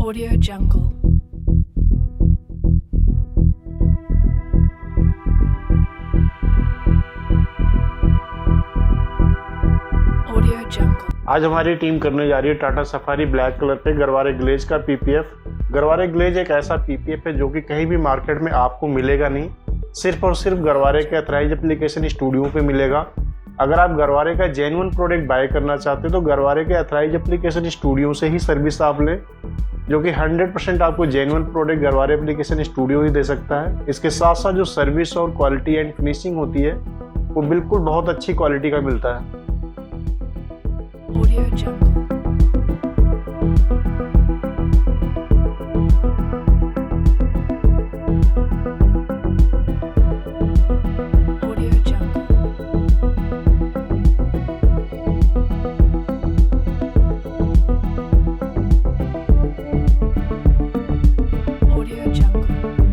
Audio Jungle. Audio Jungle. आज हमारी team करने जा रही है टाटा सफारी ब्लैक कलर पे गरवारे ग्लेज का पीपीएफ। गरवारे ग्लेज एक ऐसा पीपीएफ है जो कि कहीं भी मार्केट में आपको मिलेगा नहीं, सिर्फ और सिर्फ गरवारे के ऑथराइज्ड एप्लीकेशन स्टूडियो पे मिलेगा। अगर आप गरवारे का जेन्युइन प्रोडक्ट बाय करना चाहते हो तो गरवारे के ऑथराइज्ड एप्लीकेशन स्टूडियो से ही सर्विस आप लें, जो कि 100% आपको genuine product Garware application studio ही दे सकता है। इसके साथ साथ जो सर्विस और क्वालिटी एंड फिनिशिंग होती है वो बिल्कुल बहुत अच्छी क्वालिटी का मिलता है। Audio Jungle. Audio Jungle. Audio Jungle.